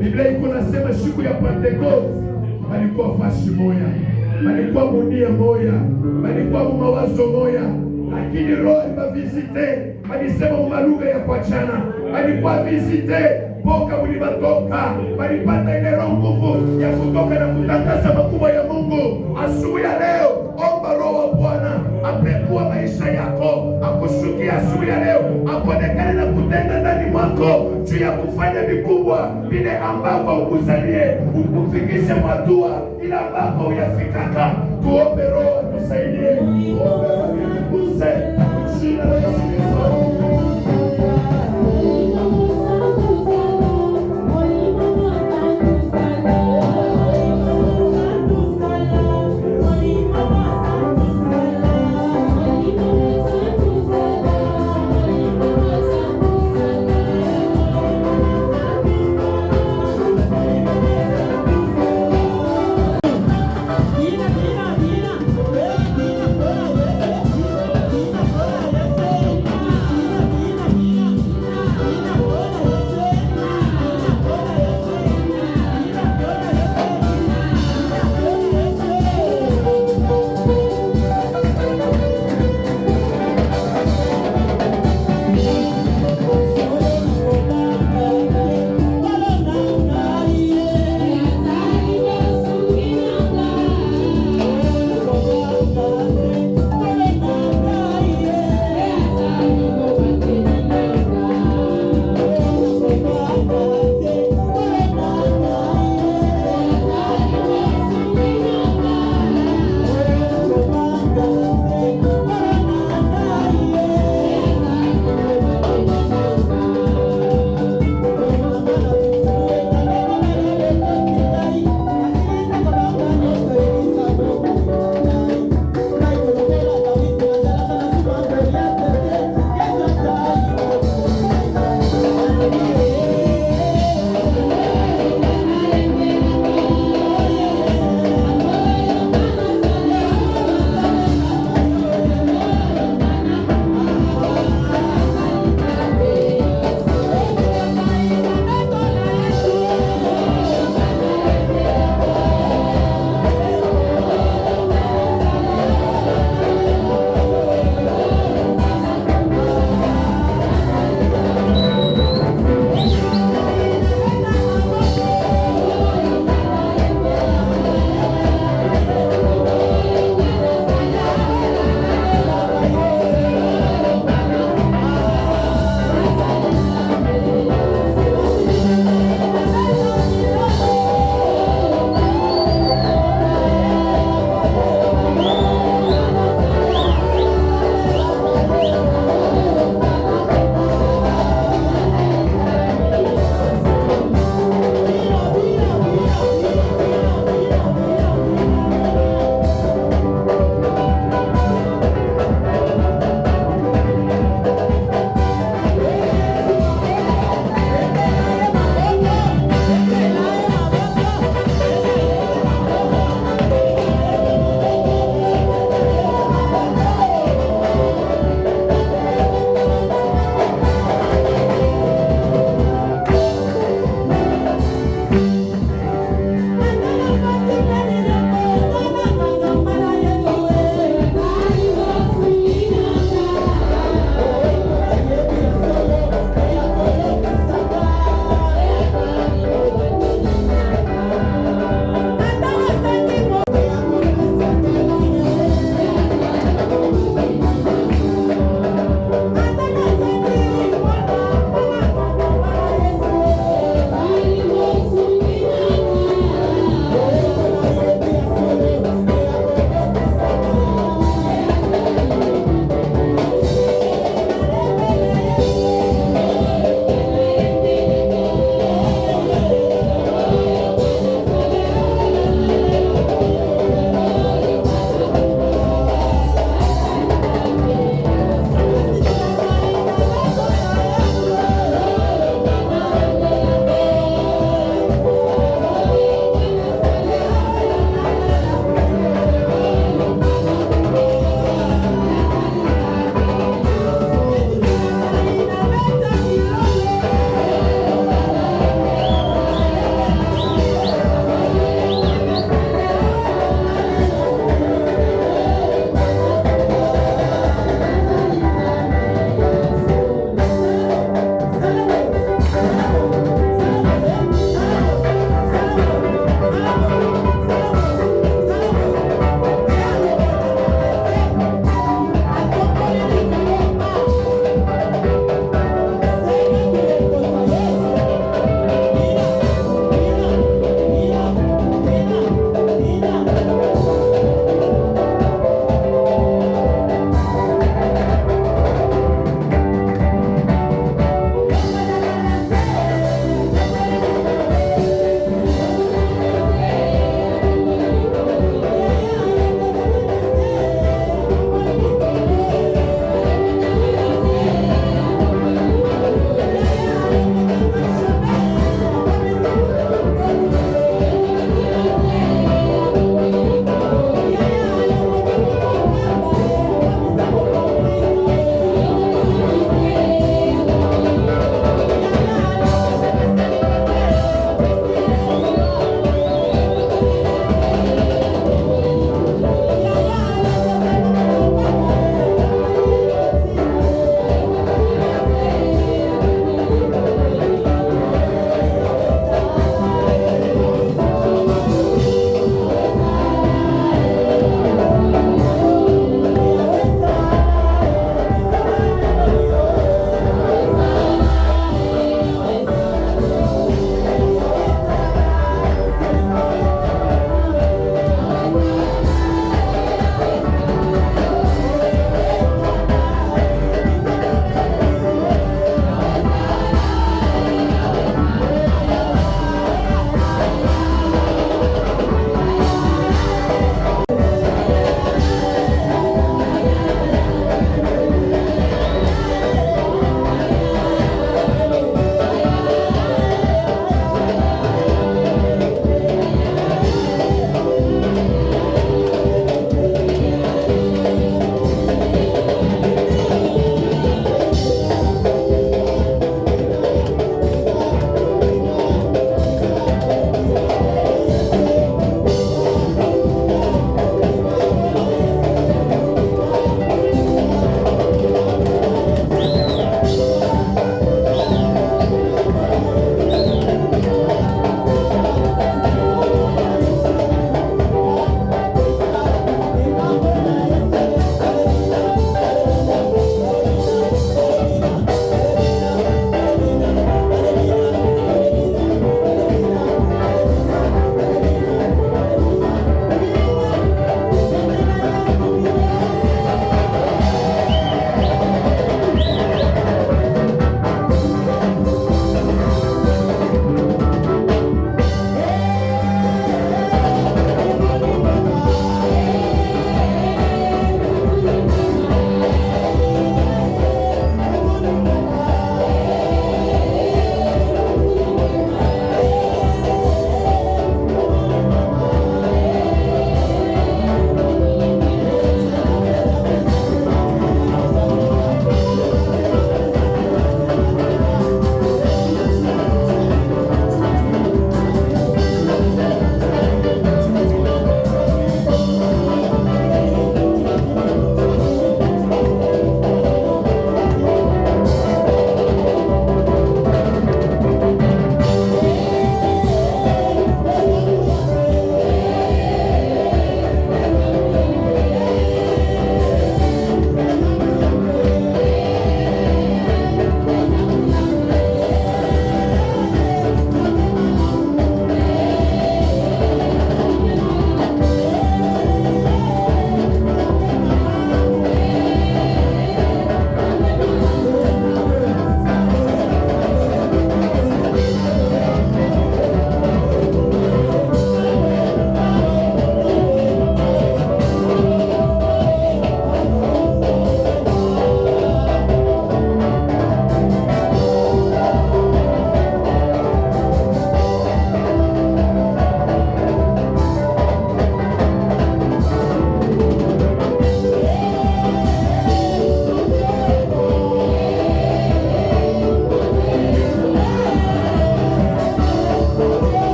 Biblia iko nasema siku ya Pentekoste walikuwa fasi moya, walikuwa munia moya, walikuwa mawazo moya, lakini Roho alibavisite, walisema malugha ya kuachana, walikuwa visite boka ulibatoka, walipata ile roho nguvu ya kutoka na kutangaza makubwa ya Mungu. Asubuhi ya leo, omba Roho wa Bwana apekua maisha yako, akushukia asubuhi ya leo, aponekane na kutenda ndani mwako juu ya kufanya vikubwa vile ambako ukuzalie, ukufikishe mwatua ila ambako uyafikaka. Tuombe Roho atusaidie, tuombe Roho atukuse jina la Yesu Kristo.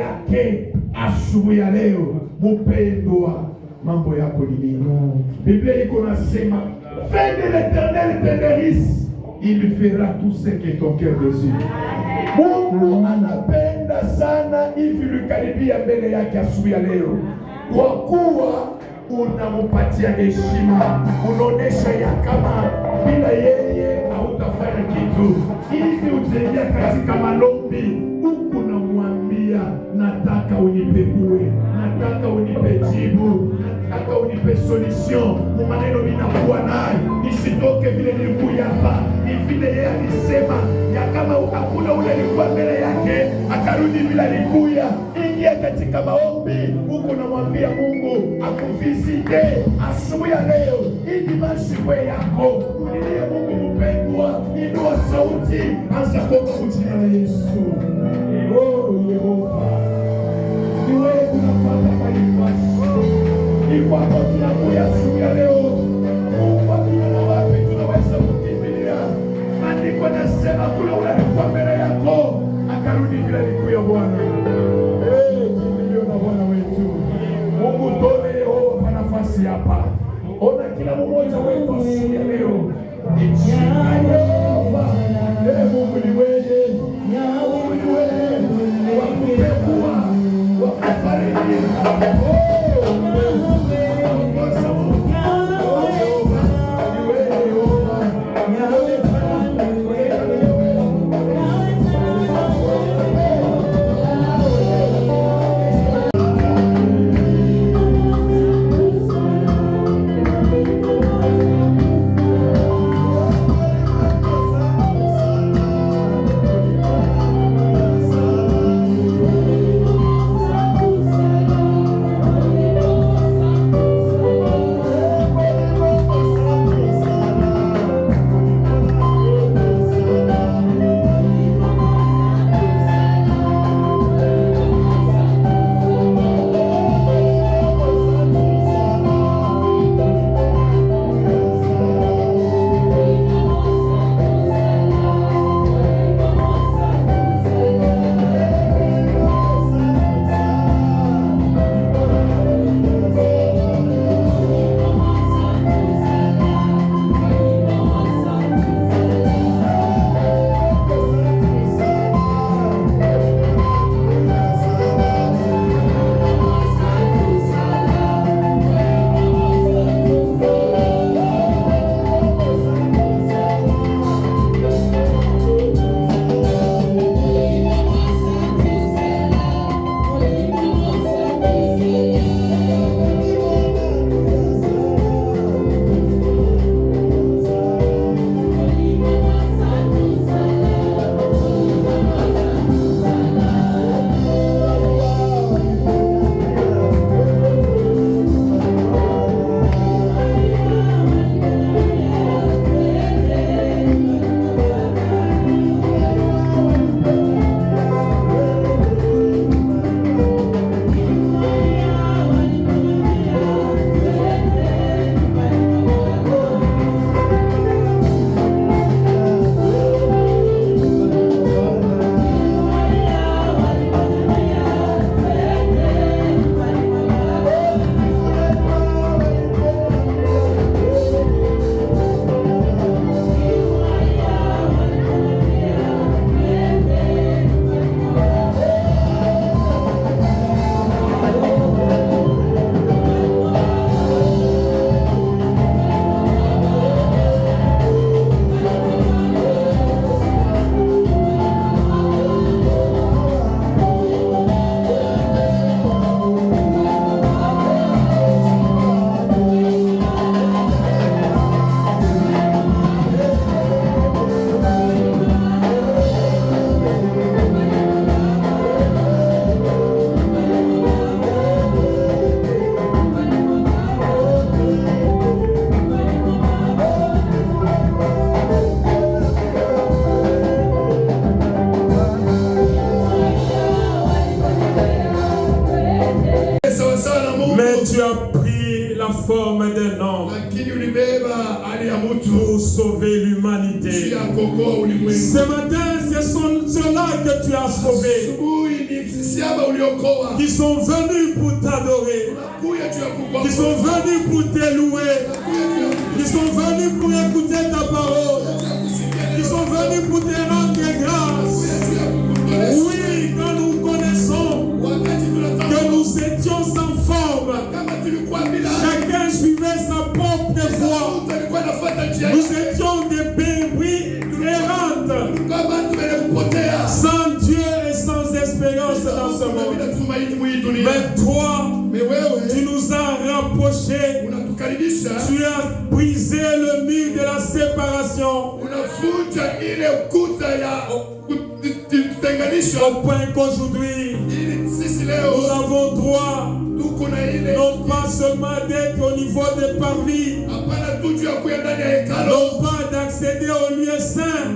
yake asubuhi ya leo. Mpendwa, mambo yako ni nini? Biblia iko nasema, fais de l'Éternel tes délices, il fera tout ce que ton cœur désire. Mungu anapenda sana hivi lukaribia mbele yake asubuhi ya leo, kwa kuwa unamupatia heshima, unaonesha ya kama bila yeye hautafanya kitu. Hivi utaingia katika malombi, huku namwambia, nataka unipegue, nataka unipe jibu, nataka unipe solution. Maneno ninakuwa nayo nisitoke vile nilikuja hapa, ni vile yeye alisema ya kama hakuna ule alikuwa mbele yake akarudi bila alikuya. Ingia katika maombi, huko namwambia Mungu akuvisite asubuhi ya leo, ili mashikwe yako ulilie Mungu. Mpendwa, inua sauti, anza kuomba jina la Yesu. Oh Yehova, ni wewe unapata majibu. Ni kwako tunakuja asubuhi ya leo. Mungu atuona wapi tunaweza kukimbilia? Maandiko nasema kule ule alikuwa mbele yako akarudi bila alikuya. Bwana, kimbilio na Bwana wetu Mungu, tole Yehova nafasi hapa. Ona kila mmoja wetu asubuhi ya leo. Yehova, Mungu ni wewe, Mungu ni wewe, wakupekua, wakufariji. tu as pris la forme d'un homme pour sauver l'humanité. Ce matin, ce sont ceux-là que tu as sauvés, asubuhi ni siaba uliokoa, qui sont venus pour t'adorer, unakuja juu ya kukuabudu, qui sont venus pour te louer, qui sont venus pour écouter ta parole, qui sont venus pour te rendre grâce. Oui, quand nous connaissons que nous étions sans forme, chacun suivait sa propre voie. Nous étions des brebis errantes, sans Dieu et sans espérance dans ce monde. Mais toi, tu nous as rapprochés. Tu as brisé le mur de la séparation. Au point qu'aujourd'hui, nous avons droit non pas seulement d'être au niveau des parvis, non pas d'accéder au lieu saint,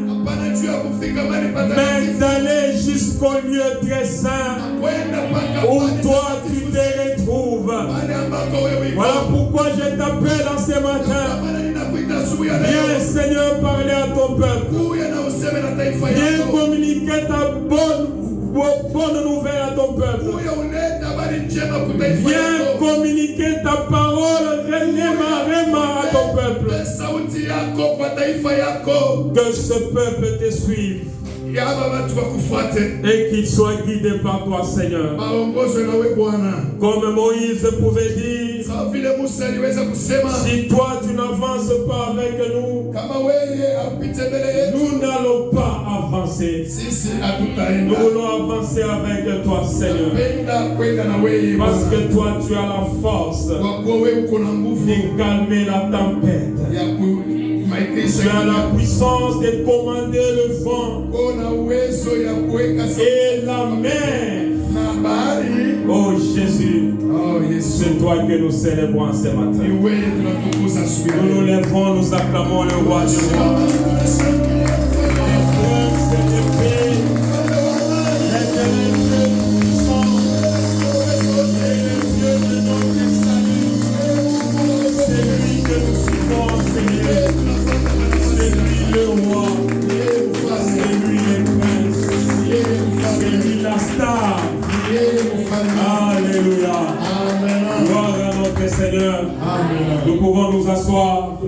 mais d'aller jusqu'au lieu très saint où toi tu te retrouves. Voilà pourquoi je t'appelle en ce matin. Viens Seigneur parler à ton peuple. Viens communiquer ta bonne nouvelle à ton peuple. Viens communiquer ta parole réellement à ton peuple. Que ce peuple te suive et qu'il soit guidé par toi, Seigneur. Comme Moïse pouvait dire, si toi tu n'avances pas avec nous, nous n'allons pas avancer. Nous voulons avancer avec toi, Seigneur. Parce que toi tu as la force de calmer la tempête. Tu as la puissance de commander le vent et la mer. Oh Jésus, c'est toi que nous célébrons ce matin. Nous nous lèvons, nous acclamons le roi du roi. Alléluia. Gloire à notre Seigneur. Nous pouvons nous asseoir.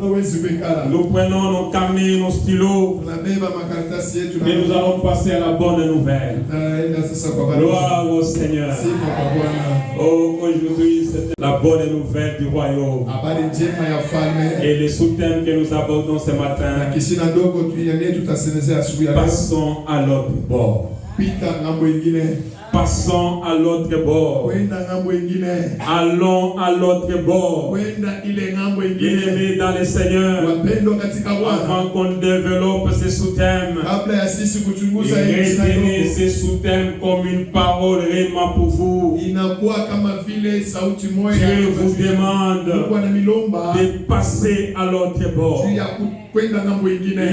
Nous prenons nos camis, nos stylos. Et nous allons passer à la bonne nouvelle. Gloire au Seigneur. Oh, aujourd'hui, c'est la bonne nouvelle du royaume. Et les sous-thèmes que nous abordons ce matin. Passons à l'autre bord. Passons à l'autre bord. Allons à l'autre bord. Bien-aimés dans le Seigneur, avant qu'on développe ces sous-thèmes, retenez ces sous-thèmes comme une parole réellement pour vous. Dieu vous demande de passer à l'autre bord. Il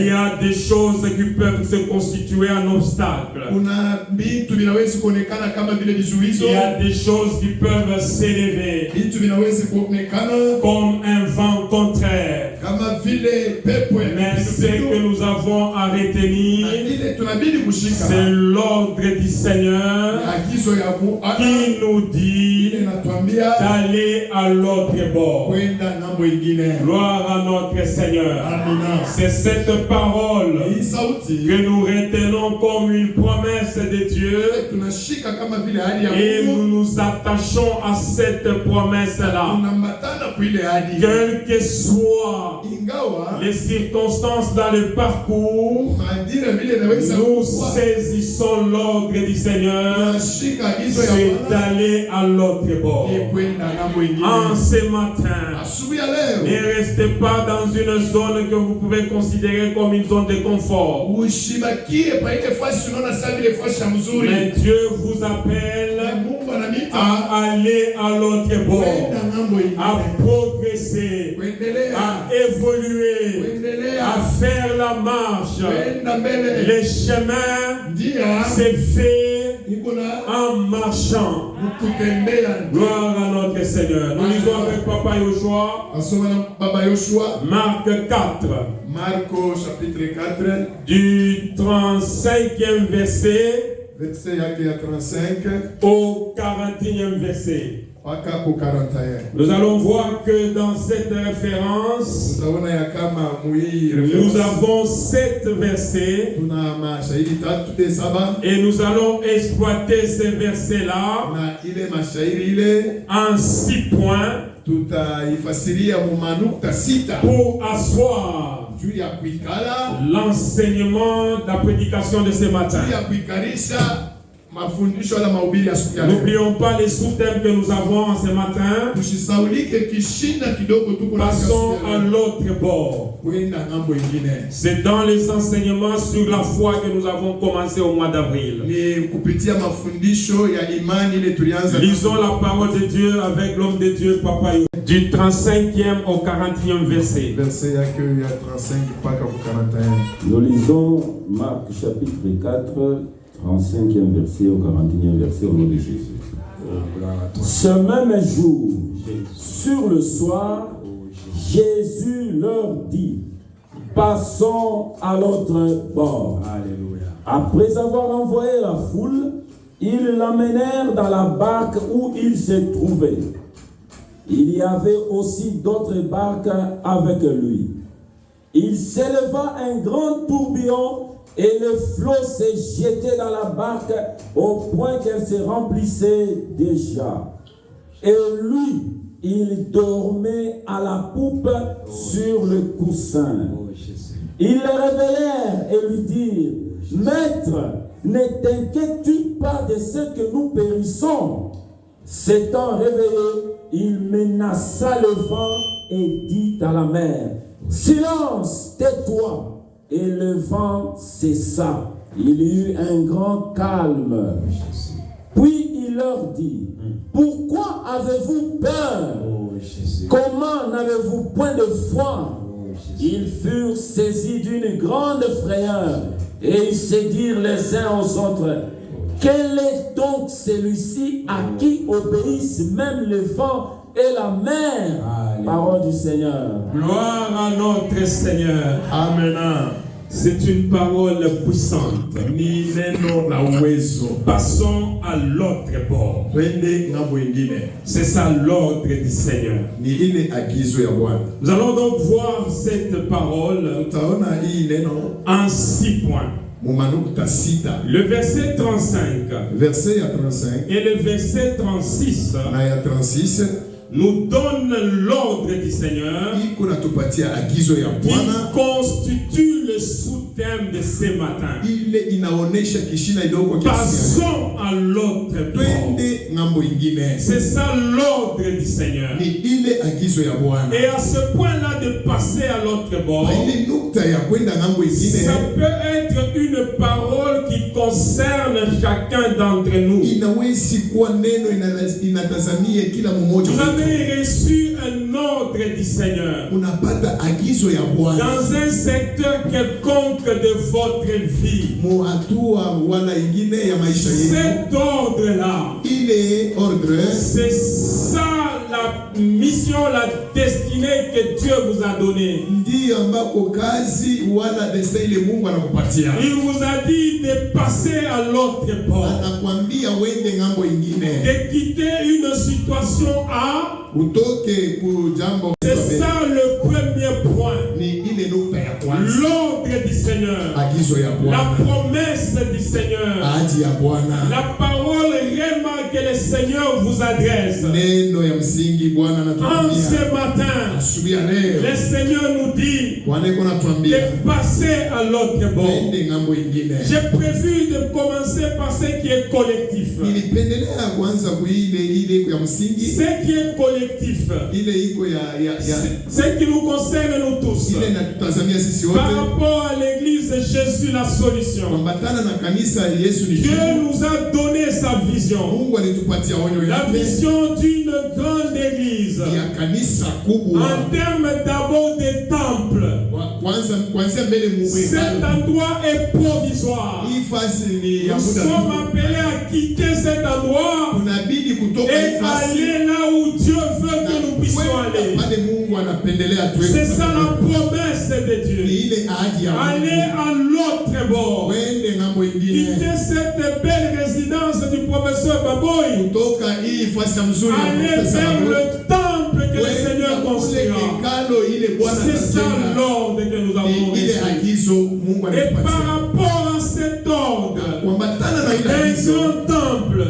y a des choses qui peuvent se constituer un obstacle. Il y a des choses qui peuvent s'élever comme un vent contraire. Mais ce que nous avons à retenir, c'est l'ordre du Seigneur qui nous dit d'aller à l'autre bord. Gloire à notre Seigneur. C'est cette parole que nous retenons comme une promesse de Dieu et nous nous attachons à cette promesse-là. Quelles que soient les circonstances dans le parcours, nous saisissons l'ordre du Seigneur, c'est d'aller à l'autre bord. En ce matin, ne restez pas dans une zone que vous pouvez considérer comme une zone de confort. Mais Dieu vous appelle à aller à l'autre bord, à progresser, à évoluer, à faire la marche. Le chemin s'est fait en marchant. Gloire à notre Seigneur. Nous lisons avec Papa Yoshua, Marc 4. Marco chapitre 4 du 35e verset verset yake ya 35 au 41e verset. mpaka ku 41. Nous allons voir que dans cette référence, Tutaona ya kama mui nous avons 7 versets tuna mashairi tatu de saba et nous allons exploiter ces versets-là na ile mashairi ile en 6 points tutaifasiria mu manukta sita pour asseoir juu ya kuikala l'enseignement de la prédication de ce matin. juu ya kuikarisha mafundisho ala mahubiri ya siku ya leo. N'oublions pas les sous-thèmes que nous avons en ce matin. Tusisaulike kishinda kidogo tuko na Passons à l'autre bord. kwenda ngambo ingine. C'est dans les enseignements sur la foi que nous avons commencé au mois d'avril. Ni kupitia mafundisho ya imani ile tulianza. Lisons la parole de Dieu avec l'homme de Dieu, Papa Yo. Du 35e au 41e verset. Verset yake ya 35 mpaka ku 41. Nous lisons Marc chapitre 4, 35e verset au 41e verset au nom de Jésus. Ce même jour, sur le soir, Jésus leur dit, passons à l'autre bord. Alléluia. Après avoir envoyé la foule, ils l'amenèrent dans la barque où il se trouvait. Il y avait aussi d'autres barques avec lui. Il s'éleva un grand tourbillon et le flot se jetait dans la barque au point qu'elle se remplissait déjà. Et lui, il dormait à la poupe sur le coussin. Ils le réveillèrent et lui dirent, « Maître, ne t'inquiètes-tu pas de ce que nous périssons ?» S'étant réveillé, il menaça le vent et dit à la mer, « Silence, tais-toi !» Et le vent cessa. Il y eut un grand calme. Puis il leur dit, « Pourquoi avez-vous peur? Comment n'avez-vous point de foi? » Ils furent saisis d'une grande frayeur et ils se dirent les uns aux autres, « Quel est donc celui-ci à qui obéissent même le vent et la mer? » Parole du Seigneur. Gloire à notre Seigneur. Amen. C'est une parole puissante. Ni neno la uwezo. Passons à l'autre bord. Twende ngambo ingine. C'est ça l'ordre du Seigneur. Ni ile agizo ya Bwana. Nous allons donc voir cette parole Tutaona hii neno en 6 points. mu manukta sita. Le verset 35 Verset ya 35 et le verset 36 na ya 36 nous donne l'ordre du Seigneur iko natupatia agizo ya qui Bwana. constitue le sous-thème de ce matin. Ile inaonesha kishina idoko kiasi. Passons à l'autre bord. Twende ngambo ingine. C'est ça l'ordre du Seigneur. Ni ile agizo ya Bwana. Et à ce point-là de passer à l'autre bord, Ile nukta ya kwenda ngambo ingine. ça peut être une parole qui concerne chacun d'entre nous. Inawezi kuwa neno inatazamia kila mmoja. Vous avez reçu un ordre du Seigneur Unapata agizo ya Bwana. dans un secteur quelconque de votre vie. Mu hatua wala ingine ya maisha yenu. Cet ordre-là, Ile ordre c'est ça la mission, la destinée que Dieu vous a donnée. ndiyo ambako kazi wala destiny ile Mungu anakupatia. Il vous a dit de passer à l'autre bord, Anakuambia wende ngambo ingine. de quitter une situation A. Utoke ku jambo. C'est ça le premier point. Ni ile nukta ya kwanza. L'ordre du Seigneur, Agizo ya la Bwana. promesse du Seigneur, Ahadi ya Bwana. la parole réellement que le Seigneur vous adresse. Neno ya msingi Bwana En anatuambia. ce matin, Asubuhi ya leo le Seigneur nous dit Bwana iko anatuambia de passer à l'autre bord. wende ngambo ingine. J'ai prévu de commencer par ce qui est collectif. Nilipendelea kwanza kuile iko ya msingi. Ce qui est collectif, Ile iko ya ce qui nous concerne nous tous. ile inatutazamia sisi wote. Par rapport à l'église, Jésus la solution. Kuambatana na kanisa Yesu ni Dieu jibu. nous a donné sa vision. Mungu alitupatia onyo La yake vision d'une grande église. ya kanisa kubwa. En termes d'abord des temples. Kwanza mbele Cet endroit est provisoire. hii fasi ni ya Nous muda sommes tu. appelés à quitter cet endroit Tunabidi kutoka et hii fasi aller là où Dieu veut que nous puissions aller. pale Mungu C'est ça la promesse de Dieu. Allez à l'autre bord. Quittez cette belle résidence du professeur Baboy. Allez vers le temple que le Seigneur construira. C'est ça l'ordre que nous avons reçu. Et par rapport à cet ordre, les grands temples,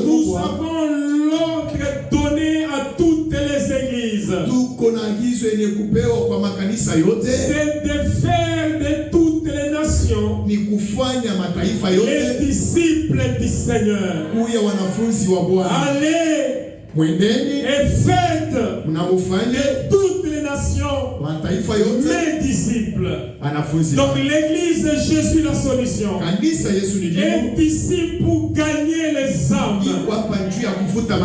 nous avons l'ordre donné à toutes les églises. C'est de faire de toutes les nations les disciples du Seigneur. Allez et faites de toutes les nations mes disciples. Donc l'église est Jésus la solution. Et ici pour gagner les âmes.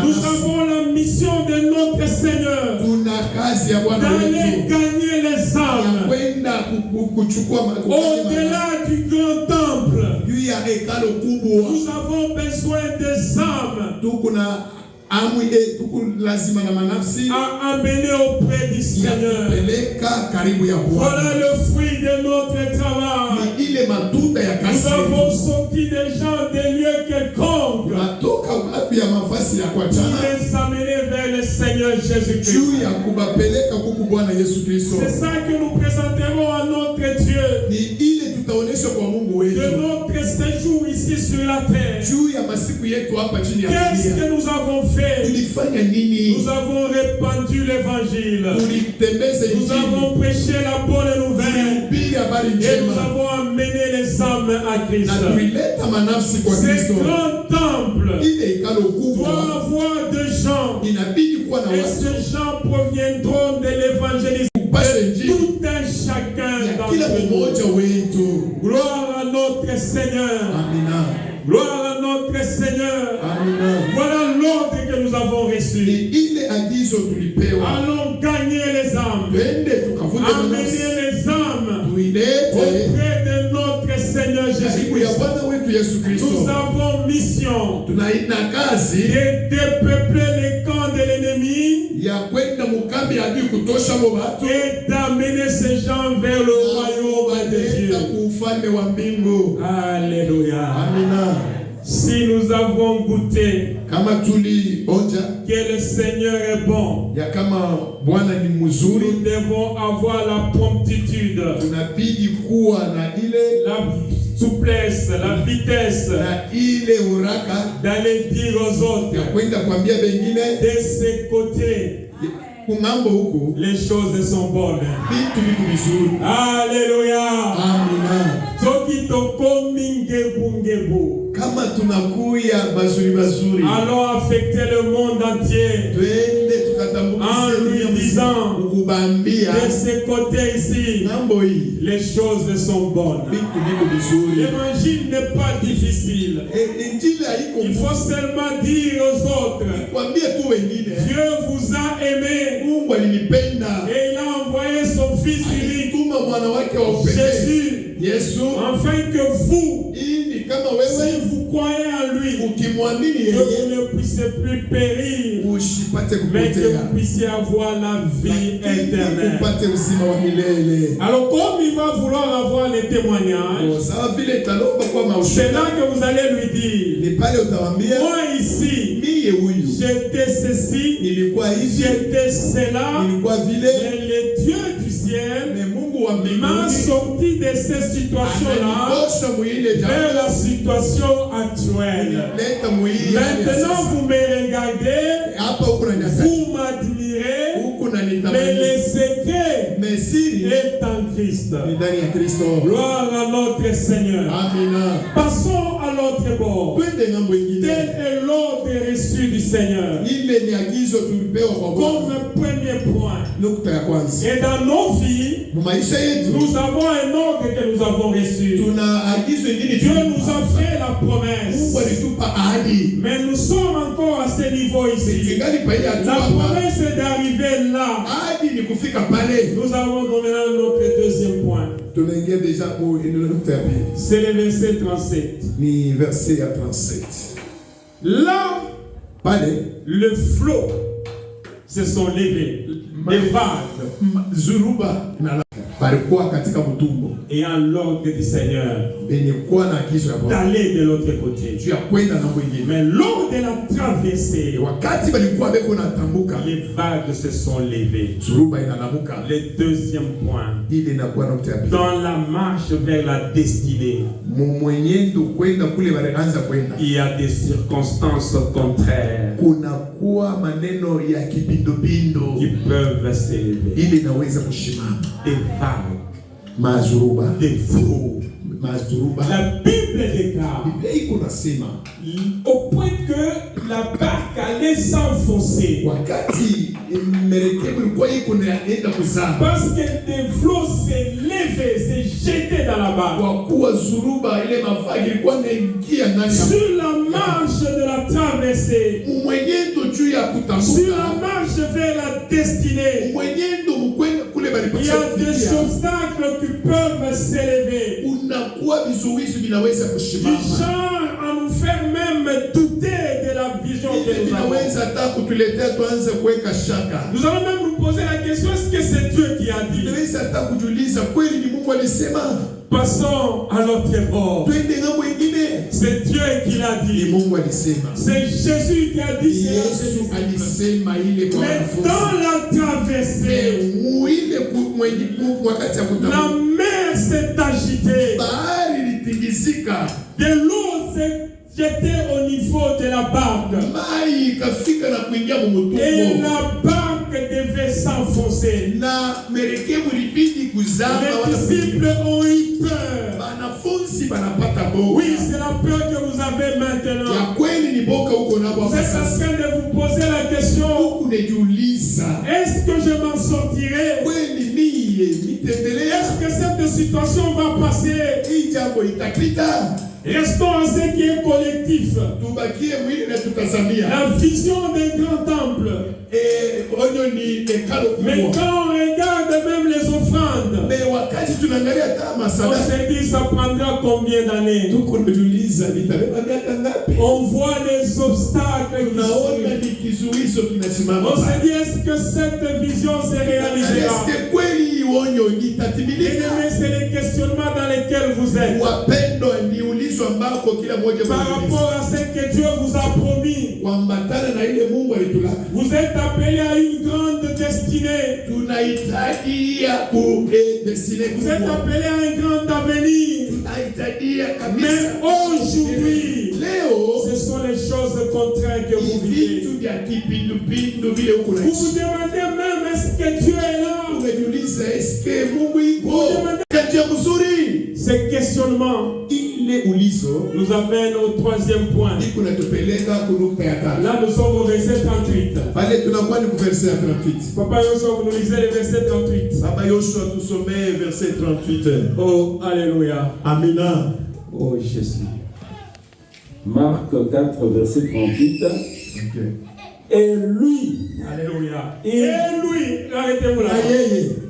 Nous avons la mission de notre Seigneur d'aller gagner les âmes au-delà du grand temple. Nous avons besoin des âmes à amener auprès du Seigneur. Voilà le fruit de notre travail. Nous avons sorti des gens des lieux quelconques pour les amener vers le Seigneur Jésus-Christ. C'est ça que nous présenterons à notre Dieu de notre séjour ici sur la terre. Qu'est-ce que nous avons fait? Nous avons répandu l'évangile. Nous avons prêché la bonne nouvelle. Et nous avons amené les âmes à Christ. Ce grand temple doit avoir des gens. Et ces gens proviendront de l'évangélisme. Tout un chacun d'entre nous. Gloire à notre Seigneur. Gloire à notre Seigneur. Voilà l'ordre que nous avons reçu. Allons gagner les âmes. Amener les âmes auprès de notre Seigneur Jésus-Christ. Nous avons mission de dépeupler les camps de l'ennemi et d'amener ces gens vers le royaume de Dieu. Alléluia. Si nous avons goûté que le Seigneur est bon, nous devons avoir la promptitude, la souplesse, la vitesse d'aller dire aux autres de ce côté. Les choses sont bonnes. Alléluia. Allons affecter le monde entier en lui disant de ce côté ici, les choses sont bonnes. L'évangile n'est pas difficile. Il faut seulement dire aux autres, Dieu vous a aimé et il a envoyé son fils unique, Jésus, afin que vous, si vous croyez en lui, que vous ne puissiez plus périr, mais que vous puissiez avoir la vie éternelle. Alors comme il va vouloir avoir les témoignages, c'est là que vous allez lui dire, moi ici, j'étais ceci, j'étais cela, mais le Dieu du ciel m'a sorti de cette situation-là vers la situation actuelle. Maintenant, vous me regardez, vous m'admirez, mais le secret est en Christ. Gloire à notre Seigneur. Passons à l'autre bord. Tel est l'ordre reçu du Seigneur. Comme premier point. Et dans nos vies, nous avons un ordre que nous avons reçu. Dieu nous a fait la promesse. Mais nous sommes encore à ce niveau ici. La promesse est d'arriver là. Nous avons maintenant notre deuxième point. C'est le verset 37. Verset 37. Là, le flot se sont levés. Les vagues. Zuruba balikuwa katika mtumbo. Et en l'ordre du Seigneur Benikuwa na agizo ya Bwana d'aller de l'autre côté. juu ya kwenda na mwingine. Mais lors de la traversée, Wakati balikuwa beko natambuka, les vagues se sont levées. Zuruba inalamuka. Le deuxième point, Ile inakuwa nukta ya pili. dans la marche vers la destinée, Mwenendo kwenda kule balianza kwenda. il y a des circonstances contraires Kunakuwa maneno ya kipindupindu qui peuvent s'élever. ile inaweza kushimama. Des vagues, Mazuruba, des flots. mazuruba. La Bible déclare Biblia iko nasema au point que la barque allait s'enfoncer wakati merekebu ilikuwa iko naenda kuzama, parce que des flots s'élevaient, se jetaient dans la barque. kwa kuwa zuruba ile mavagi ilikuwa inaingia ndani ya Sur la marche de la traversée, mwenendo juu ya sur la kutambuka, marche vers la destinée, mwenendo mkwenda kule il y balipasha a des kufikia. obstacles qui peuvent s'élever, Unakuwa vizuizi vinaweza du kushimama, genre à nous faire même douter de la vision que ile nous avons. vinaweza hata kutuletea tuanze kuweka shaka. Nous allons même nous poser la question, est-ce que c'est Dieu qui a dit? Inaweza hata kujiuliza kweli ni Mungu alisema. Passons à l'autre bord. Twende ngambo ingine, C'est Dieu qui l'a ni dit. Mungu alisema. C'est Jésus qui a dit cela. Yesu alisema ile kwa Mais wanafunzi. dans la traversée, Ile wakati ya la kutambuka, mer s'est agitée. bahari ilitingizika, De l'eau s'est jetée au niveau de la barque. mai ikafika na kuingia Et mumutumbo, la barque devait s'enfoncer. na merekebu ilibidi kuzama. Les disciples ont eu peur. Wanafunzi banapata boga. Oui, c'est la peur que vous avez maintenant. Ya kweli ni boka huko nabo Vous hapa êtes en sasa. train de vous poser la question, Huku nejiuliza, est-ce que je m'en sortirai? kweli niye nitendelea? Est-ce que cette situation va passer? Hii jambo itapita? Restons à ce qui est collectif. Tubakie mwili na tutazamia. La vision d'un grand temple. Onyo ni hekalu Mais kubwa. quand on regarde même les offrandes, Wakati tunaangalia hata on masadaka, se dit ça prendra combien d'années? tuko tunajiuliza nitabeba miaka ngapi? On voit les obstacles qui Tunaona sont. ni kizuizo kinasimama. On se dit, est-ce que cette vision se réalisera? Est-ce kweli onyo itatimilika? Bien-aimés, c'est les questionnements dans lesquels vous êtes. Wapendwa, ni ulizo ambako kila mmoja Par rapport à ce que Dieu vous a promis. kuambatana na ile Mungu alitulaka. Vous êtes appelés à une grande destinée. Tunahitaji ya kudestine Vous êtes kubwa. appelés à un grand avenir. Tunahitaji Mais kabisa. aujourd'hui, Leo ce sont les choses contraires que vous vivez. vitu vya kipindupindu vile huko Vous vous naishi. demandez même, est-ce que Dieu est là? Unajiuliza, eske Mungu iko Vous demandez- katika mzuri? Ces questionnements Ile ulizo nous amènent au troisième point. iko natupeleka kunukta ya tatu. Là, nous sommes au verset 38. Pale tunakuwa ni verset ya 38. Papa Yoshua, vous nous lisez le verset 38. Baba Yoshua tusomee verset 38. Oh, alléluia. Amina. Oh, Jésus. Marc 4, verset 38. Okay. Et lui, Alléluia. Et- Et lui, arrêtez-vous là.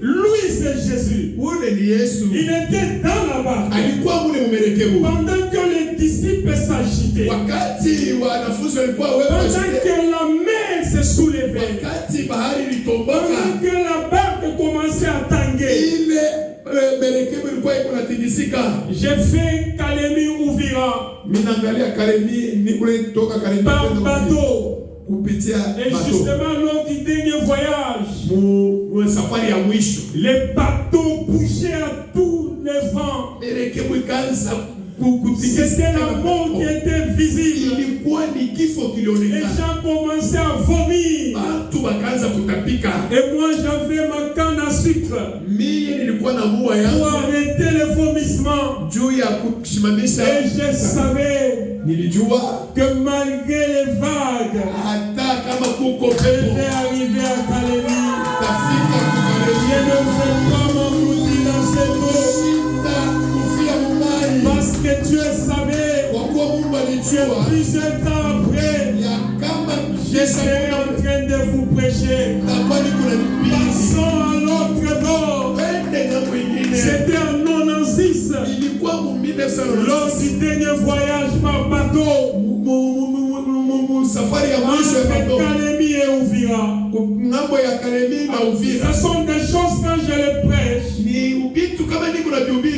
Lui, c'est Jésus. Ule ni Yesu. Il était dans la barque. Alikuwa mule mumerekebu. Pendant que les disciples s'agitaient. Wakati wanafunzi walikuwa wewe Pendant que la mer se soulevait. wakati bahari Pendant ilitomboka, que la barque commençait à tanguer. ile merekebu ilikuwa iko natingisika. J'ai fait Kalemi Ouvira Mimi naangalia Karemi, ni kule toka Karemi par kwenda Uvira, bateau. kupitia Et bateau. justement, lors du dernier voyage, Mu safari ya mwisho les bateaux bougeaient à tous les vents. merekebu ikaanza C'était la mort qui était visible. ilikuwa ni kifo Les kilionekana. gens commençaient à vomir. Watu wakaanza kutapika. Et moi, j'avais ma canne à sucre Mimi nilikuwa na mua pour yangu arrêter les vomissements. juu ya kusimamisha. Et je savais Nilijua que malgré les vagues, hata kama kuko je pepo vais arriver à Kalemi. tafika Je kukaribia ne veux pas m'engloutir dans cette eau. sita kufia mumai, Parce que Dieu savait kwa kuwa Mungu que alijua plusieurs temps après, ya kama je serai en train de vous prêcher. takuwa niko na bibi. Passons à l'autre bord. Twende ngambo ingine. C'était en 96, Ilikuwa mu lors 1996 du dernier voyage par bateau safari ya mwisho ya entre bateau Kalemi et Ouvira. Uvira. Ce sont des choses quand je les prêche.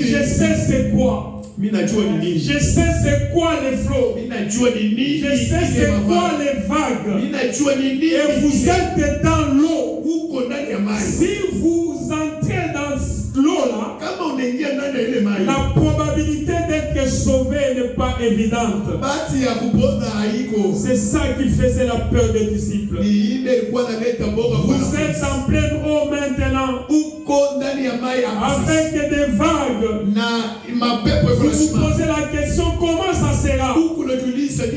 Je sais c'est quoi. Je sais c'est quoi les flots. Je sais c'est quoi les vagues. Et vous êtes dans l'eau. Si vous entrez dans l'eau là, la probabilité d'être sauvé n'est pas évidente. C'est ça qui faisait la peur des disciples. Vous êtes en pleine eau maintenant, avec des vagues. Vous vous posez la question, comment ça sera?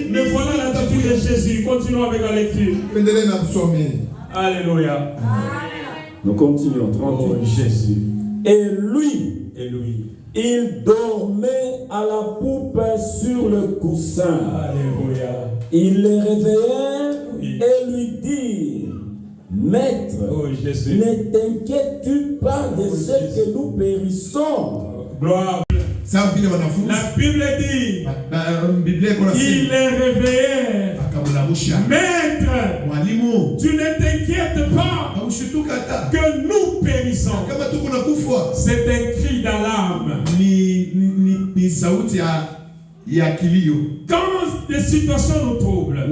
Mais voilà l'attitude de Jésus. Continuons avec la lecture. Alléluia. Nous continuons. 38. Jésus. Et lui, il dormait à la poupe sur le coussin. Alléluia. Il les réveillait et lui dit, Maître, ne t'inquiètes-tu pas de ce que nous périssons? Gloire. La Bible dit, il les réveillait. Maître, tu ne t'inquiètes pas que nous périssons. C'est un cri d'alarme. Quand des situations nous troublent,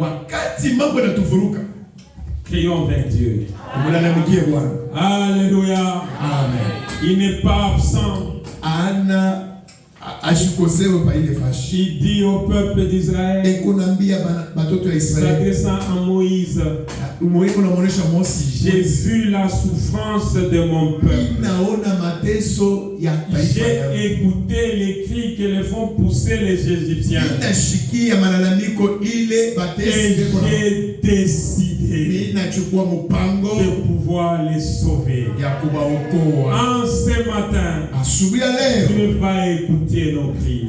crions vers Dieu. Alléluia. Amen. Il n'est pas absent. Il dit au peuple d'Israël, s'adressant à Moïse, j'ai vu la souffrance de mon peuple. J'ai écouté les cris que les font pousser les Égyptiens. Et j'ai décidé de pouvoir les sauver. En ce matin, tu vas écouter nos cris.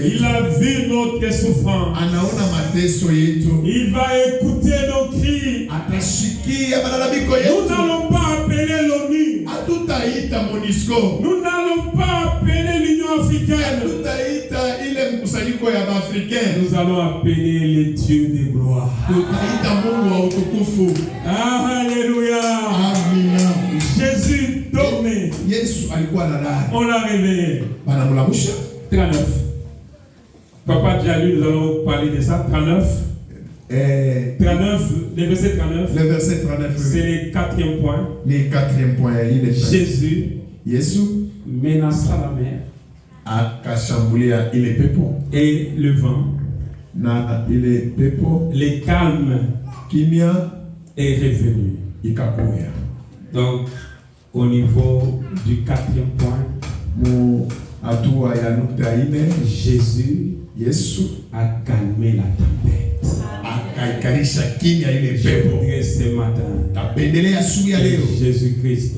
Il a vu notre souffrance. Il va écouter nos cris. Nous n'allons pas appeler l'ONU. Nous n'allons pas appeler l'Union africaine. Nous allons appeler les dieux de gloire. Alléluia. Jésus dormait. On l'a réveillé. 39. Papa déjà lu, nous allons parler de ça. 39. 39, le verset 39. Le verset 39. C'est le quatrième point. Le quatrième point. Jésus menaça la mer. Et le vent. Le calme est revenu. Donc, au niveau du quatrième point, Jésus a calmé la tempête. Je voudrais ce matin que Jésus-Christ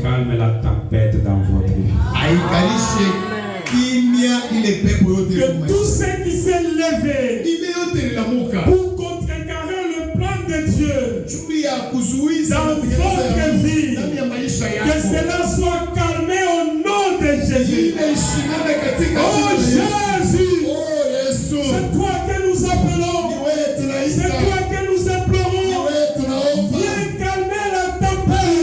calme la tempête dans votre vie. Que tous ceux qui s'est levé pour contrecarrer le plan de Dieu dans votre vie, que cela soit calmé au nom de Jésus. Oh Jésus, c'est toi que nous appelons, c'est toi que nous implorons. Viens calmer la tempête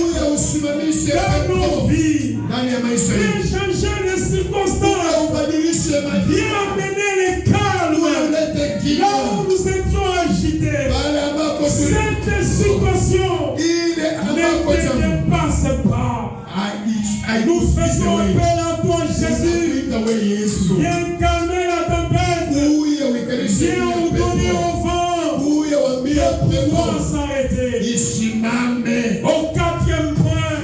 dans nos vies. Viens changer les circonstances. Viens amener les calmes là où nous étions agités. Cette situation ne te dépasse pas. Nous faisons appel à toi, Jésus. Viens calmer la tempête. Viens ordonner au vent de pouvoir s'arrêter. Au quatrième point,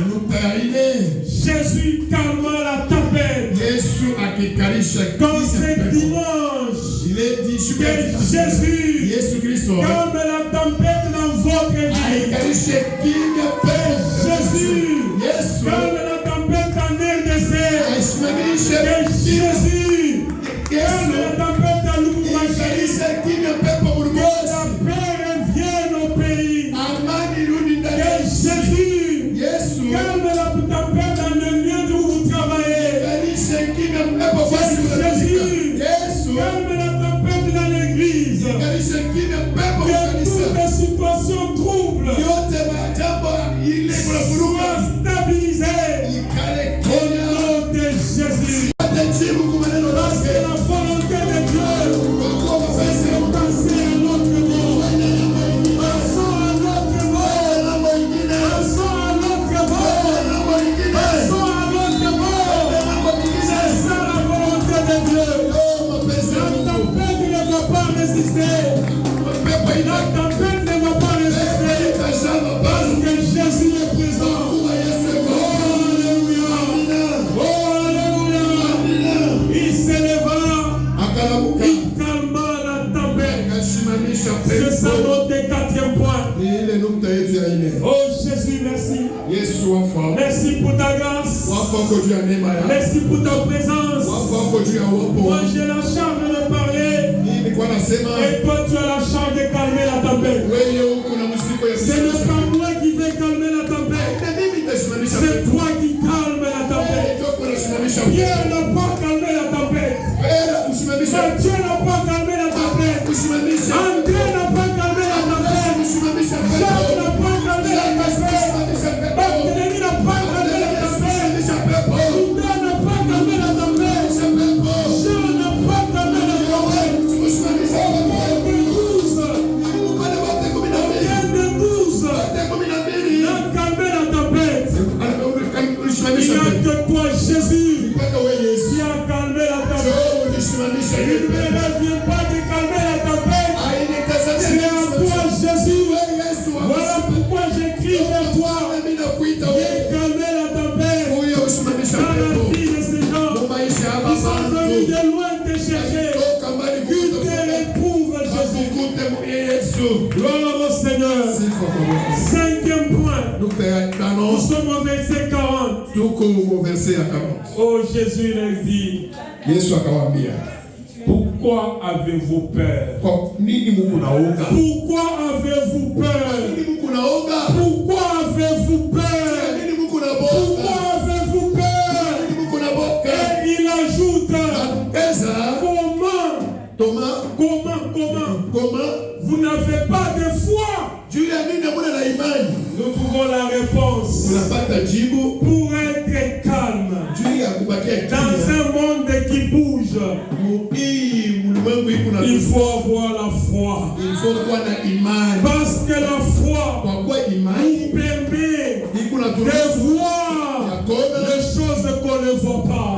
Jésus calma la tempête. Dans ce dimanche, que Jésus calme la tempête dans votre vie. Jésus calme la tempête en RDC. Que Jésus calme la tempête à Lubumbashi. Que la paix revienne au pays. Que Jésus calme la tempête dans le lieu où vous travaillez. Jésus calme la tempête dans l'église. Que tous toute situation trouble soit stabilisée au nom de Jésus. Parce que la volonté de Dieu, c'est passer à l'autre monde. Passons à l'autre monde. Passons à l'autre monde. Passons à l'autre monde. C'est ça la volonté de Dieu. La tempête ne va pas résister. La tempête ne va pas résister. Parce que Jésus est présent. Oh, alléluia. Oh, alléluia. Il s'éleva. Il calma la tempête. C'est ça notre 4e point. Oh Jésus, merci. Merci pour ta grâce. Merci pour ta présence. Moi j'ai la charge de parler. Et toi tu as la charge de calmer la tempête. Ce n'est pas moi qui vais calmer la tempête. C'est toi qui calmes la tempête. Pierre n'a pas calmé la tempête. Dieu n'a pas calmé la tempête. André n'a pas calmé la tempête. Jacques n'a pas calmé la tempête. Barthélemy n'a pas calmé la tempête. Judas n'a pas calmé la tempête. Jean n'a pas calmé la tempête. Au 12 n'a calmé la tempête. Il n'y a que toi, Jésus, qui a calmé la tempête. Il ne vient pas de calmer la tempête. C'est à toi, Jésus. Voilà pourquoi j'écris vers toi. Viens calmer la tempête. Dans la vie de ces gens qui sont venus de loin te chercher. Qui te retrouvent, Jésus. Gloire au Seigneur. 5e point. Nous sommes au verset 40. Oh Jésus leur dit. Pourquoi avez-vous peur? Pourquoi avez-vous peur? Pourquoi avez-vous peur? Pourquoi avez-vous peur? Et il ajoute, comment? Vous n'avez pas de foi? Nous pouvons la réponse. Pour être calme dans un monde qui bouge, il faut avoir la foi. Parce que la foi nous permet de voir les choses qu'on ne voit pas.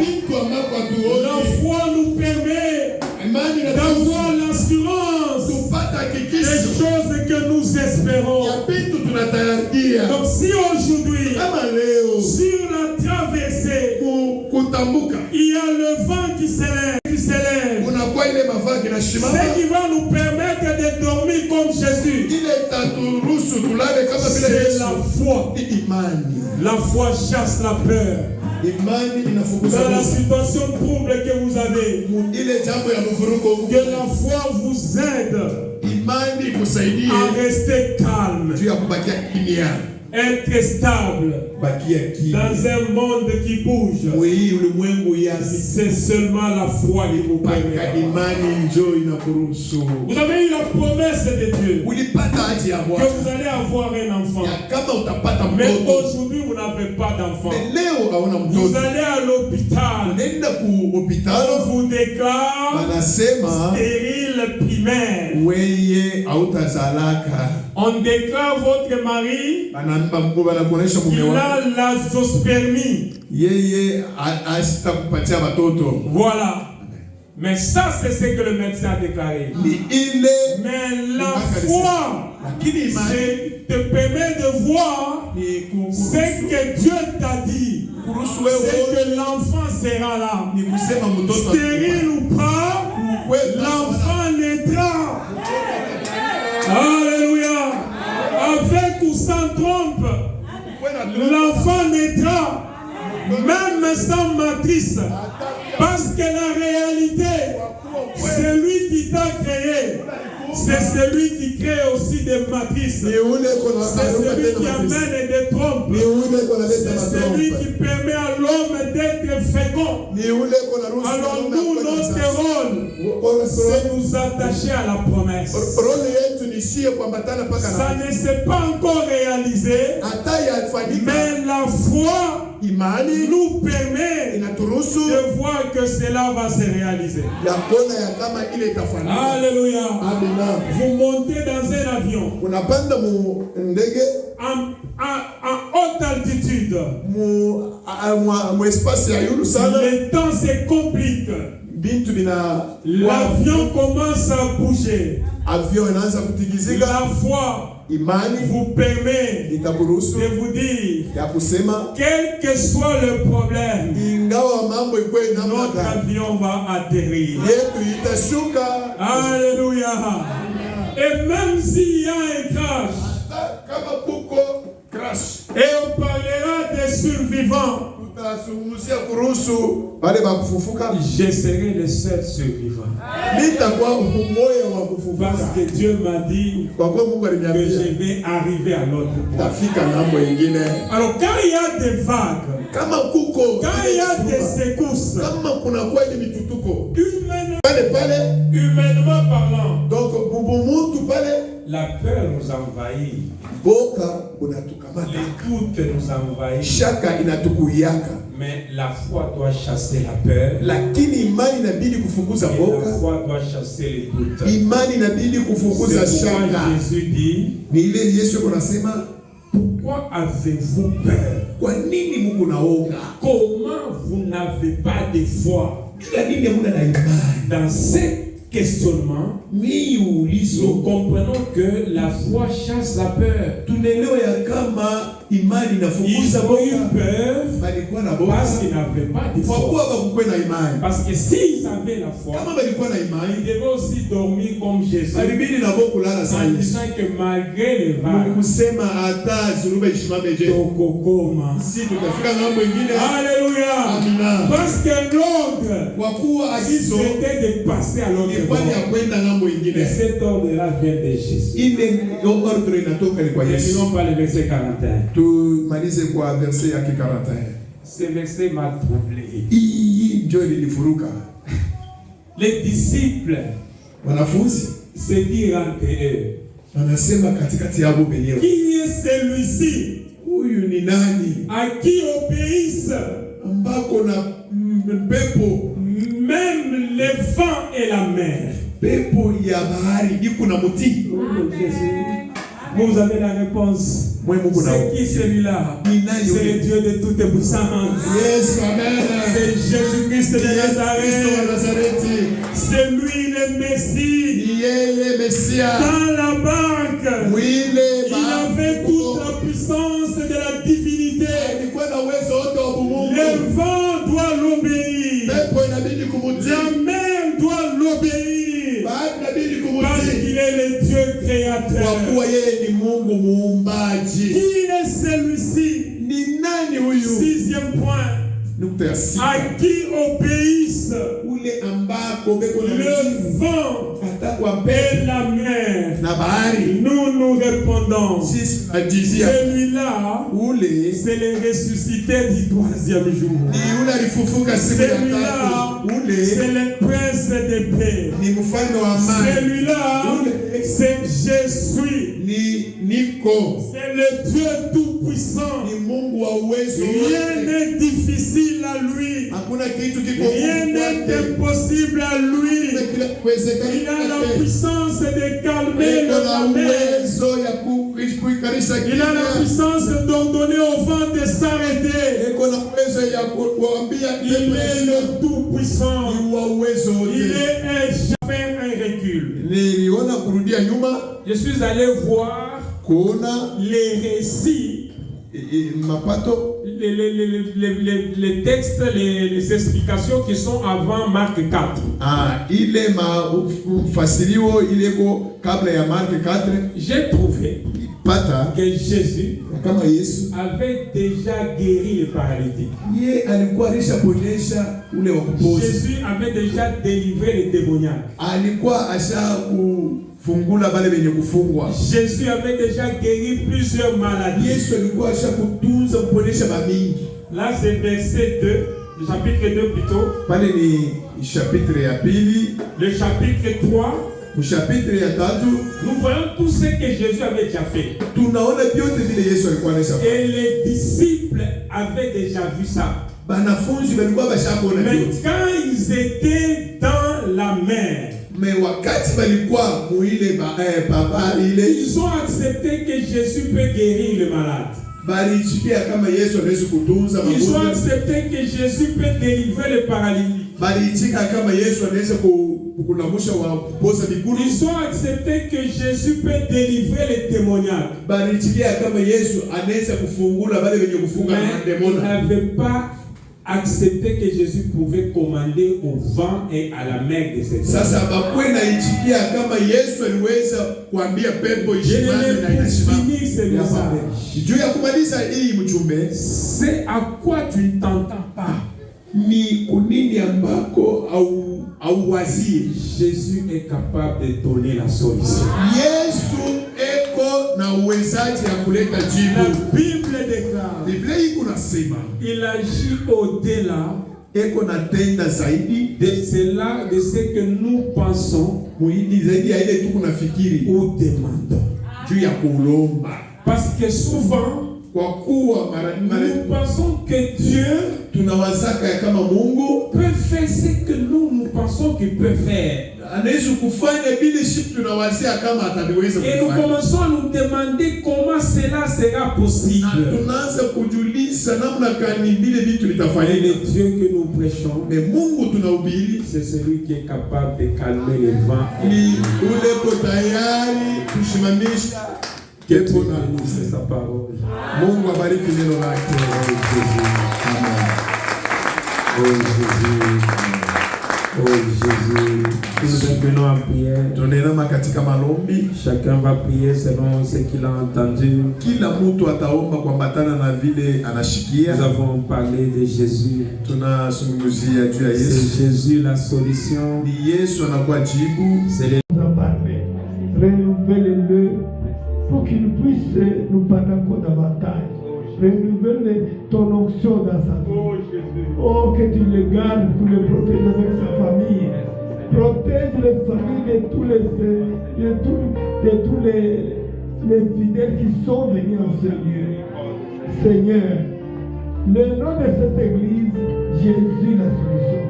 La foi nous permet d'avoir l'assurance des choses que nous espérons. Donc si aujourd'hui, sur la traversée, il y a le vent qui s'élève, ce qui va nous permettre de dormir comme Jésus, c'est la foi. La foi chasse la peur. Dans la situation trouble que vous avez, que la foi vous aide à rester calme, être stable dans un monde qui bouge. C'est seulement la foi qui vous permet. Vous avez eu la promesse de Dieu que vous allez avoir un enfant. Mais aujourd'hui vous n'avez pas d'enfant. Vous allez à l'hôpital. On vous déclare stérile primaire. On déclare votre mari, il a l'azoospermie. Voilà. Mais ça, c'est ce que le médecin a déclaré. Mais la foi te permet de voir ce que Dieu t'a dit. C'est que l'enfant sera là. Stérile ou pas, l'enfant naîtra. Alléluia. Avec ou sans trompe, l'enfant naîtra. Même sans matrice. Parce que la réalité, c'est lui qui t'a créé. C'est celui qui crée aussi des matrices. C'est celui qui amène des trompes. C'est celui qui permet à l'homme d'être fécond. Alors nous, notre rôle, c'est nous attacher à la promesse. Ça ne s'est pas encore réalisé, mais la foi nous permet de voir que cela va se réaliser. Alléluia. Vous montez dans un avion en haute altitude. Le temps se complique. L'avion commence à bouger. La foi vous permet de vous dire, quel que soit le problème, notre avion va atterrir. Alléluia. Et même s'il y a un crash, et on parlera des survivants, je serai le seul survivant. Parce que Dieu m'a dit que je vais arriver à l'autre point. Alors quand il y a des vagues, quand il y a des secousses, humainement parlant, la peur nous envahit. Les doutes nous envahissent. Mais la foi doit chasser la peur. Et la foi doit chasser les doutes. C'est pourquoi Jésus dit, pourquoi avez-vous peur? Comment vous n'avez pas de foi? Dans ce questionnement, nous comprenons que la foi chasse la peur. Ils ont eu peur parce qu'ils n'avaient pas de foi. Parce que s'ils avaient la foi, ils devaient aussi dormir comme Jésus, en disant que malgré les vagues, alléluia, parce que l'ordre c'était de passer à l'autre bord. Et cet ordre-là vient de Jésus. N'oublions pas le verset 41. Ce verset m'a troublé. Les disciples se dirent entre eux, qui est celui-ci à qui obéissent même les vents et la mer? Vous avez la réponse. C'est qui celui-là? C'est le Dieu de toute puissance. C'est Jésus-Christ de Nazareth. C'est lui le Messie. Dans la barque, il avait toute la puissance de la divinité. Le vent doit l'obéir. La mer doit l'obéir. Parce qu'il est le Dieu créateur. Qui est celui-ci? Sixième point. À qui obéissent le vent et la mer? Nous répondons, celui-là, c'est le ressuscité du troisième jour. Celui-là, c'est le prince de paix. Celui-là, c'est Jésus. C'est le Dieu tout-puissant. Rien n'est difficile à lui. Rien n'est impossible à lui. Il a la puissance de calmer la mer. Il a la puissance d'ordonner au vent de s'arrêter. Il est le tout-puissant. Il est jamais un recul. Je suis allé voir les récits, les textes, les explications qui sont avant Marc 4. J'ai trouvé que Jésus avait déjà guéri les paralytiques. Jésus avait déjà délivré les démoniaques. Jésus avait déjà guéri plusieurs maladies. Là, c'est verset 2, le chapitre 2 plutôt. Le chapitre 3. Nous voyons tout ce que Jésus avait déjà fait. Et les disciples avaient déjà vu ça. Mais quand ils étaient dans la mer, ils ont accepté que Jésus peut guérir les malades. Ils ont accepté que Jésus peut délivrer les paralytiques. Ils ont accepté que Jésus peut délivrer les démoniaques. Mais ils n'avaient pas accepté que Jésus pouvait commander au vent et à la mer de cette terre. C'est à quoi tu ne t'entends pas. Jésus est capable de donner la solution. La Bible déclare, il agit au-delà de ce que nous pensons ou demandons. Parce que souvent, nous pensons que Dieu peut faire ce que nous pensons qu'il peut faire. Et nous commençons à nous demander comment cela sera possible. Et le Dieu que nous prêchons, c'est celui qui est capable de calmer les vents. C'est sa parole. Oh Jésus. Oh Jésus. Nous venons en prière. Chacun va prier selon ce qu'il a entendu. Nous avons parlé de Jésus. C'est Jésus la solution. C'est les... Renouvelle-le pour qu'il puisse nous parler encore davantage. Renouvelle ton onction dans sa vie. Oh, que tu le gardes, tu le protèges avec sa famille. Protège les familles de tous les fidèles qui sont venus en ce lieu. Seigneur, le nom de cette église, Jésus la solution.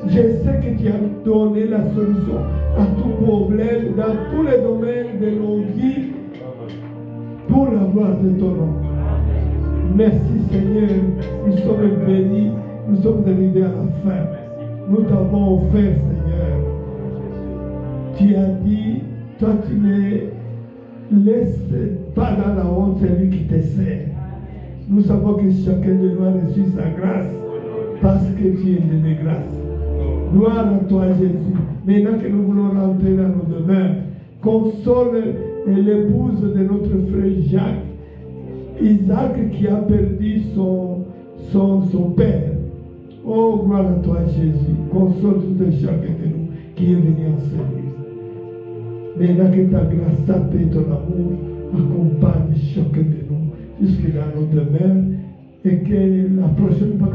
Je sais que tu as donné la solution à tout problème dans tous les domaines de nos vies pour la gloire de ton nom. Merci Seigneur, nous sommes bénis, nous sommes arrivés à la fin. Nous t'avons offert Seigneur. Tu as dit, toi tu ne laisses pas dans la honte celui qui te sert. Nous savons que chacun de nous a reçu sa grâce parce que tu es de grâce. Gloire à toi Jésus. Maintenant que nous voulons rentrer dans nos demeures, console l'épouse de notre frère Jacques, Isaac qui a perdu son père. Oh, gloire à toi Jésus. Console tout chacun de nous qui est venu en ce lieu. Maintenant que ta grâce, ta paix, ton amour accompagne chacun de nous jusque dans nos demeures et que la prochaine fois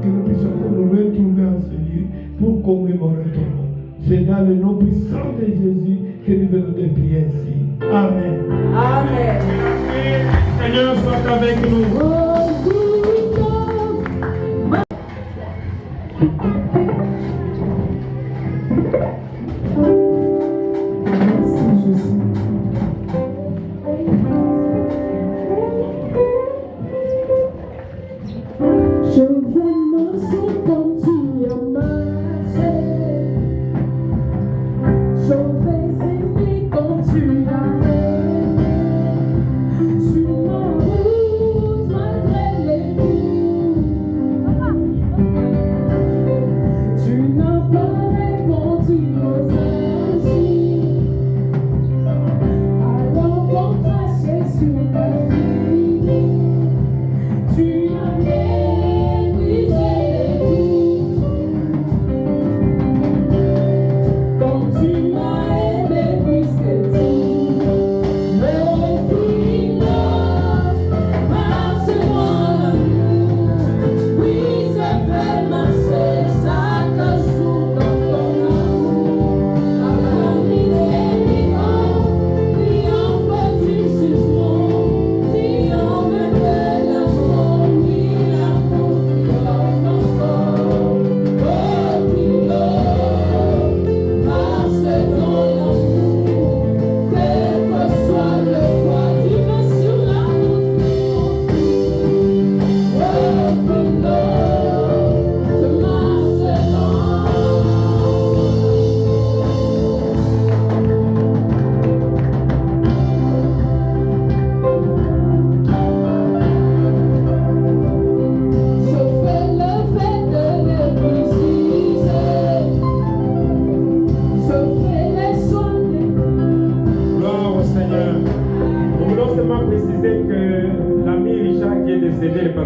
que nous puissions nous retrouver en ce lieu pour commémorer ton nom. C'est dans le nom puissant de Jésus que nous venons de prier ainsi. Amen. Amen. Seigneur, sois avec nous. Jésus.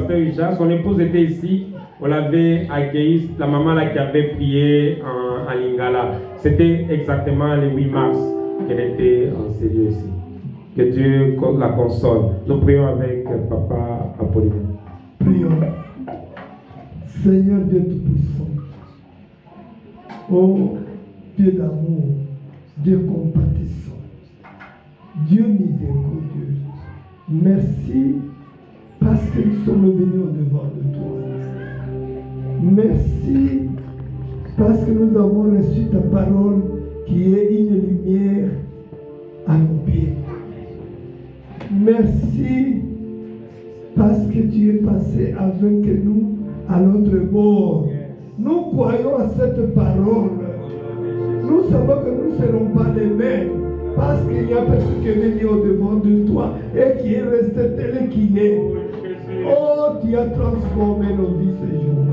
pasteur Richard. Son épouse était ici. On l'avait accueillie, la maman là qui avait prié en Lingala. C'était exactement le 8 mars qu'elle était en Seigneur ici. Que Dieu la console. Nous prions avec Papa Apollinaire. Prions. Seigneur Dieu Tout-Puissant, oh Dieu d'amour, Dieu compatissant, Dieu miséricordieux, merci parce que nous sommes venus au-devant de toi. Merci parce que nous avons reçu ta parole qui est une lumière à nos pieds. Merci parce que tu es passé avec nous à notre bord. Nous croyons à cette parole. Nous savons que nous ne serons pas les mêmes parce qu'il y a personne qui est venu au-devant de toi et qui est resté tel qu'il est. Oh, tu as transformé nos vies ce jour.